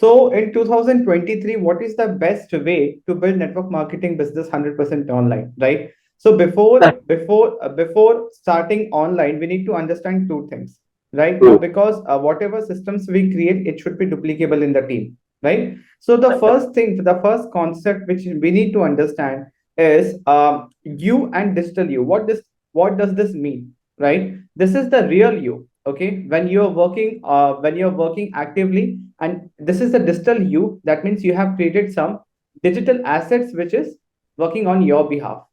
So in 2023, what is the best way to build network marketing business 100% online, right? So before starting online, we need to understand two things, right? Now, Mm, because whatever systems we create, it should be duplicable in the team, right? So the first concept which we need to understand is you and digital you. What does this mean, right? This is the real you, okay? When you're working actively, and this is the digital you. That means you have created some digital assets which is working on your behalf,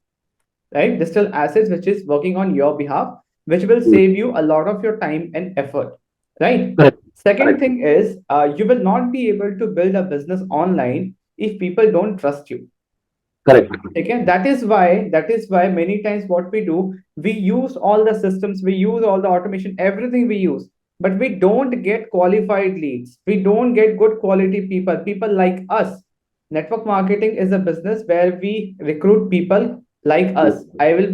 right? Digital assets which is working on your behalf, which will mm. save you a lot of your time and effort, right? Correct. Second Correct. thing is you will not be able to build a business online if people don't trust you. Correct. Okay, that is why many times what we do, we use all the systems, we use all the automation, everything we use, but we don't get qualified leads. We don't get good quality people like us. Network marketing is a business where we recruit people like us. I'll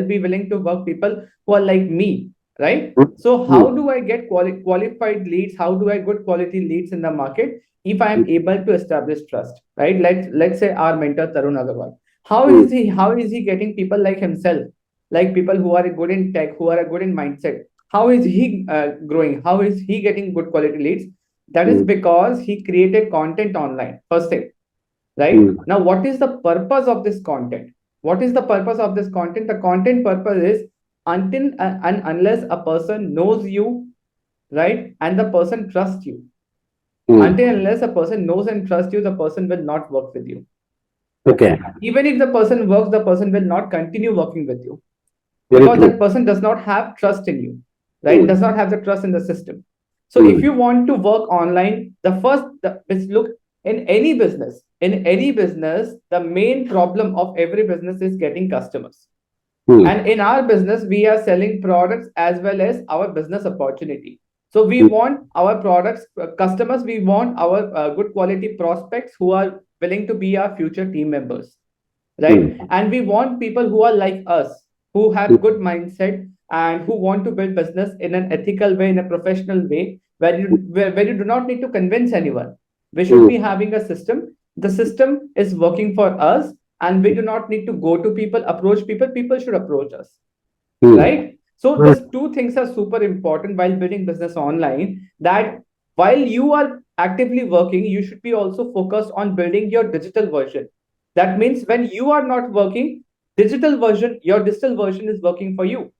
be willing to work people who are like me, right? Mm, So how mm, do I get qualified leads? How do I good quality leads in the market? If I am mm, able to establish trust, right? Let's say our mentor Tarun Agarwal. How mm, is he getting people like himself, like people who are good in tech, who are good in mindset? How is he growing? How is he getting good quality leads? That is mm, because he created content online. First thing, right? mm, Now, what is the purpose of this content? What is the purpose of this content? The content purpose is until and unless a person knows you, right, and the person trusts you. mm. Until unless a person knows and trusts you, the person will not work with you. Okay. Even if the person works, the person will not continue working with you, Very because true. that person does not have trust in you, right? Does Mm, not have the trust in the system. So if mm, you want to work online, is look, in any business, the main problem of every business is getting customers. mm, And in our business, we are selling products as well as our business opportunity. So we mm, want our products, customers, we want our good quality prospects who are willing to be our future team members, right? mm, And we want people who are like us, who have good mindset and who want to build business in an ethical way, in a professional way, where you do not need to convince anyone. We should mm, be having a system. The system is working for us, and we do not need to go to people, approach people. People should approach us, mm, right? So mm, these two things are super important while building business online. That while you are actively working, you should be also focused on building your digital version. That means when you are not working, your digital version is working for you.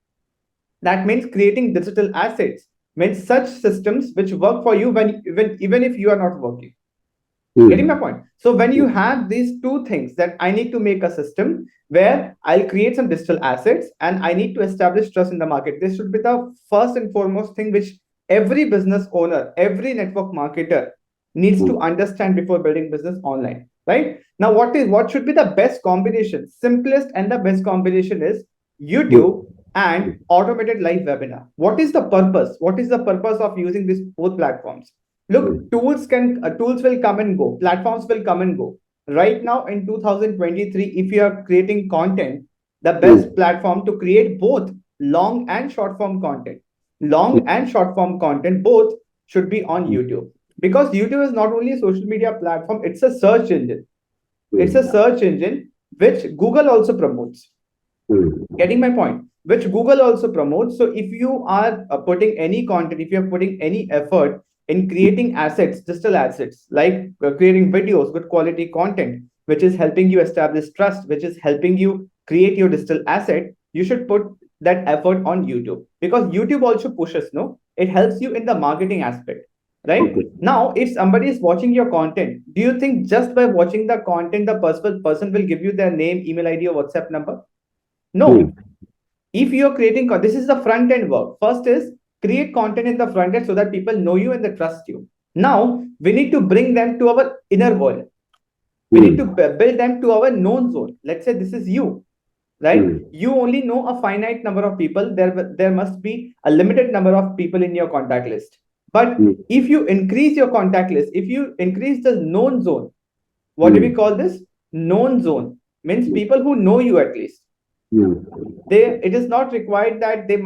That means creating digital assets, means such systems which work for you when even if you are not working. Getting my mm, point? So when you have these two things, that I need to make a system where I'll create some digital assets and I need to establish trust in the market. This should be the first and foremost thing which every business owner, every network marketer needs to mm, understand before building business online. Right now, what should be the best combination? Simplest and the best combination is YouTube mm, and automated live webinar. What is the purpose? What is the purpose of using these both platforms? Look, mm, tools will come and go, platforms will come and go. Right now in 2023, if you are creating content, the best mm, platform to create both long and short form content, long mm, and short form content, both should be on mm, YouTube. Because YouTube is not only a social media platform, it's a search engine. It's a mm, search engine which Google also promotes. mm, Getting my point? Which Google also promotes. So if you are putting any content, if you're putting any effort in creating assets, digital assets, like creating videos, good quality content, which is helping you establish trust, which is helping you create your digital asset, you should put that effort on YouTube, because YouTube also pushes, no, it helps you in the marketing aspect, right? okay. Now if somebody is watching your content, do you think just by watching the content the person will give you their name, email ID, or WhatsApp number? No. Mm, If you're creating, this is the front end work. First is create content in the front end so that people know you and they trust you. Now we need to bring them to our inner world. We need to mm, build them to our known zone. Let's say this is you, right? mm, You only know a finite number of people. There must be a limited number of people in your contact list. But mm, if you increase your contact list, if you increase the known zone, what do we mm, call this? Known zone means people who know you at least. mm, It is not required that they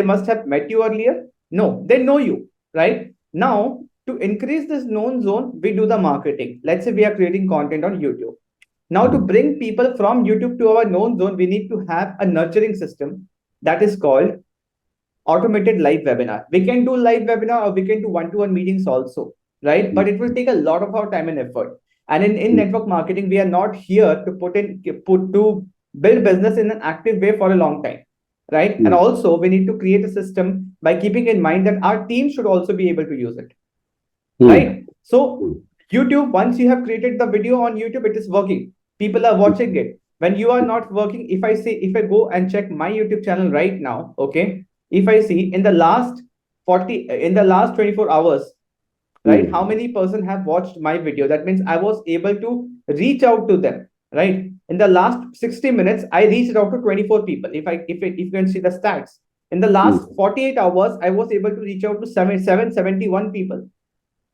must have met you earlier. No, they know you, right? Now to increase this known zone, we do the marketing. Let's say we are creating content on YouTube. Now, to bring people from YouTube to our known zone, we need to have a nurturing system that is called automated live webinar. We can do live webinar or we can do one-to-one meetings also, right? But it will take a lot of our time and effort. And in network marketing, we are not here to put to build business in an active way for a long time, right? And also we need to create a system by keeping in mind that our team should also be able to use it, right? So YouTube, once you have created the video on YouTube, it is working. People are watching it. When you are not working, if I go and check my YouTube channel right now, okay, if I see in the last 24 hours, right, how many person have watched my video, that means I was able to reach out to them, right? In the last 60 minutes, I reached out to 24 people. If you can see the stats, in the last 48 hours, I was able to reach out to 771 people.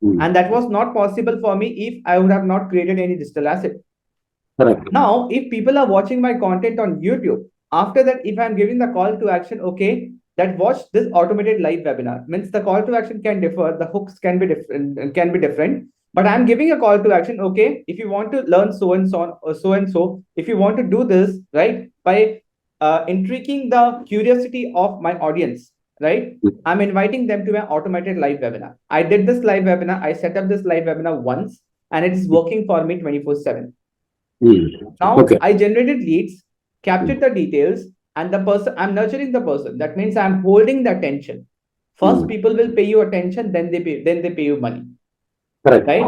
And that was not possible for me if I would have not created any digital asset. Correct. Now, if people are watching my content on YouTube, after that, if I'm giving the call to action, okay, that watch this automated live webinar, means the call to action can differ, the hooks can be different, but I'm giving a call to action, okay, if you want to learn so and so or so and so, if you want to do this, right, by intriguing the curiosity of my audience, right, I'm inviting them to an automated live webinar. I did this live webinar, I set up this live webinar once, and it is working for me 24/7. Now, Okay. I generated leads, captured the details, and the person, I'm nurturing the person. That means I'm holding the attention. First, people will pay you attention, then they pay you money. Correct. Right?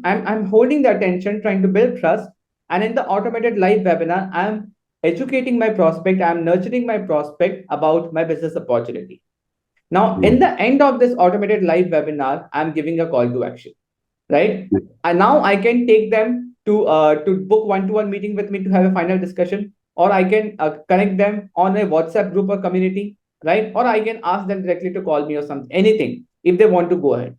I'm holding the attention, trying to build trust. And in the automated live webinar, I'm educating my prospect, I'm nurturing my prospect about my business opportunity. Now, in the end of this automated live webinar, I'm giving a call to action, right? And now I can take them to book one-to-one meeting with me to have a final discussion, or I can connect them on a WhatsApp group or community, right? Or I can ask them directly to call me or something, anything, if they want to go ahead.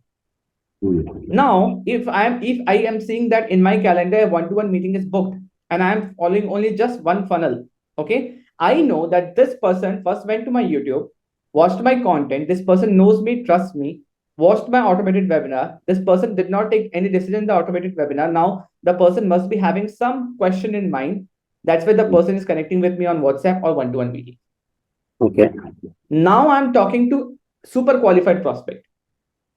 Now, if I am seeing that in my calendar, a one-to-one meeting is booked, and I am following only just one funnel, okay, I know that this person first went to my YouTube, watched my content. This person knows me, trusts me, watched my automated webinar. This person did not take any decision in the automated webinar. Now, the person must be having some question in mind. That's why the person is connecting with me on WhatsApp or one-to-one meeting. Okay. Now I'm talking to super qualified prospect.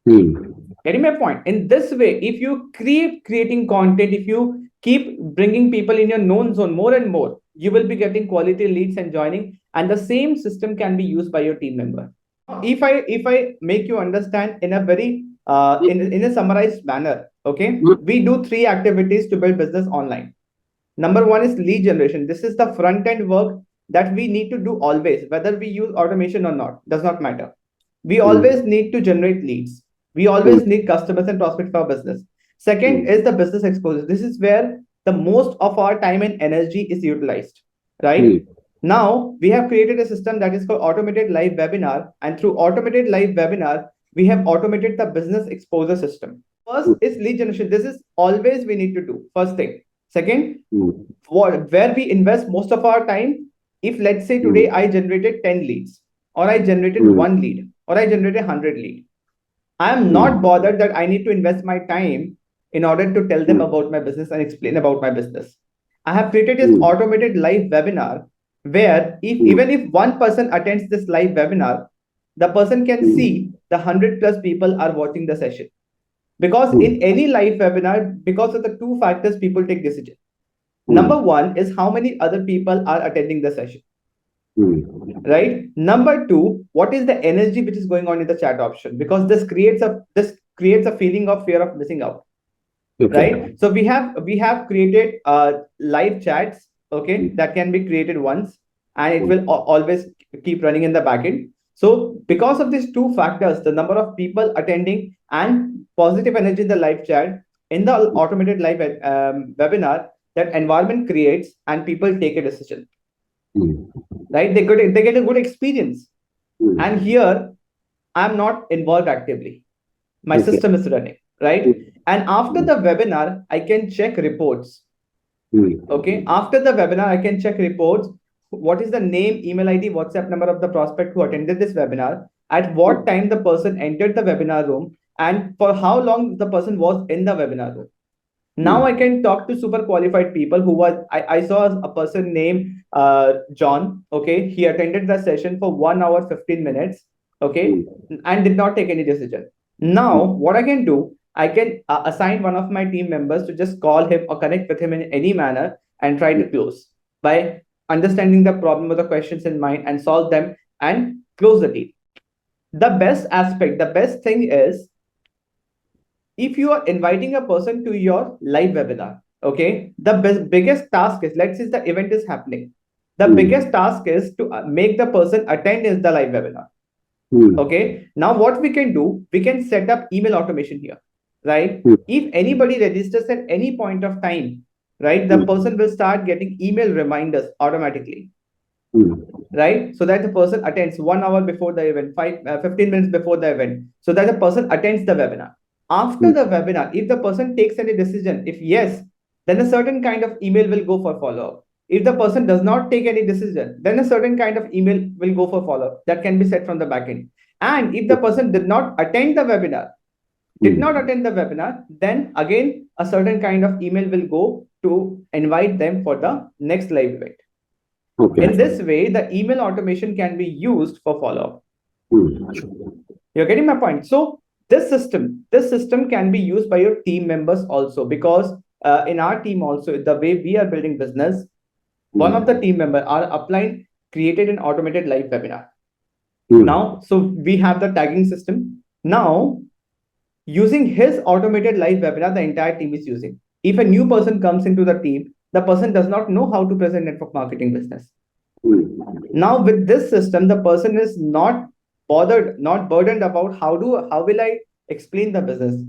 Getting my point? In this way, if you keep creating content, if you keep bringing people in your known zone more and more, you will be getting quality leads and joining, and the same system can be used by your team member. If I make you understand in a very in a summarized manner, okay, we do 3 activities to build business online. Number 1 is lead generation. This is the front end work that we need to do always, whether we use automation or not, does not matter. We always need to generate leads. We always need customers and prospects for our business. Second is the business exposure. This is where the most of our time and energy is utilized, right? Now we have created a system that is called automated live webinar, and through automated live webinar, we have automated the business exposure system. First is lead generation. This is always we need to do. First thing. Second, where we invest most of our time. If let's say today I generated 10 leads, or I generated 1 lead, or I generated 100 lead, I am not bothered that I need to invest my time in order to tell them about my business and explain about my business. I have created this automated live webinar where even if one person attends this live webinar, the person can see the 100 plus people are watching the session. Because in any live webinar, because of the 2 factors, people take decision. Number 1 is how many other people are attending the session. Right. Number 2, what is the energy which is going on in the chat option? Because this creates a feeling of fear of missing out. Right. So we have created live chats, okay, that can be created once, and it will always keep running in the backend. So because of these 2 factors, the number of people attending and positive energy in the live chat, in the automated live webinar, that environment creates and people take a decision. Right? They get a good experience. And here, I'm not involved actively. My system is running, right? And after the webinar, I can check reports. Okay. After the webinar, I can check reports. What is the name, email ID, WhatsApp number of the prospect who attended this webinar? At what time the person entered the webinar room? and for how long the person was in the webinar room. Now I can talk to super qualified people who was, I saw a person named John. Okay, he attended the session for 1 hour 15 minutes. Okay, and did not take any decision. Now what I can do, I can assign one of my team members to just call him or connect with him in any manner and try to close by understanding the problem or the questions in mind and solve them and close the deal. The best aspect, the best thing is, if you are inviting a person to your live webinar, okay, the biggest task is, let's say the event is happening, the biggest task is to make the person attend is the live webinar. Okay, now what we can do, we can set up email automation here, right? If anybody registers at any point of time, right, the person will start getting email reminders automatically, right? So that the person attends 1 hour before the event, 15 minutes before the event, so that the person attends the webinar. After the webinar, if the person takes any decision, if yes, then a certain kind of email will go for follow-up. If the person does not take any decision, then a certain kind of email will go for follow-up that can be set from the backend. And if the person did not attend the webinar, then again a certain kind of email will go to invite them for the next live event. Okay. In this way, the email automation can be used for follow-up. You're getting my point. So this system can be used by your team members also, because in our team also, the way we are building business, one of the team members, our upline, created an automated live webinar. Now, so we have the tagging system. Now, using his automated live webinar, the entire team is using. If a new person comes into the team, the person does not know how to present network marketing business. Now, with this system, the person is not burdened about how will I explain the business.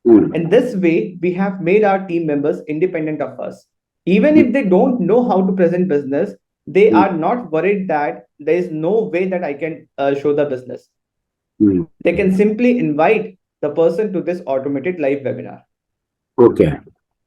In this way, we have made our team members independent of us. Even if they don't know how to present business, they are not worried that there is no way that I can show the business. They can simply invite the person to this automated live webinar. Okay.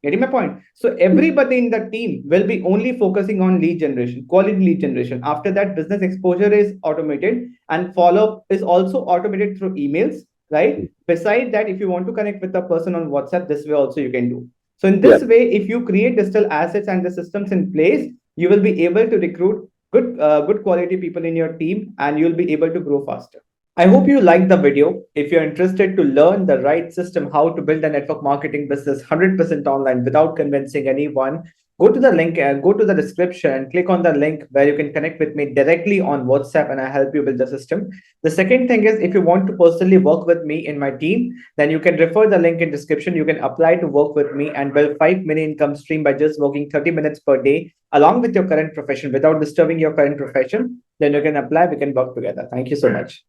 Getting my point? So everybody in the team will be only focusing on lead generation, quality lead generation. After that, business exposure is automated and follow-up is also automated through emails, right? Besides that, if you want to connect with the person on WhatsApp, this way also you can do. So in this way, if you create digital assets and the systems in place, you will be able to recruit good quality people in your team, and you'll be able to grow faster. I hope you liked the video. If you're interested to learn the right system, how to build a network marketing business 100% online without convincing anyone, go to the link and go to the description and click on the link where you can connect with me directly on WhatsApp and I help you build the system. The second thing is, if you want to personally work with me in my team, then you can refer the link in description. You can apply to work with me and build 5 minute income stream by just working 30 minutes per day along with your current profession without disturbing your current profession. Then you can apply, we can work together. Thank you so much.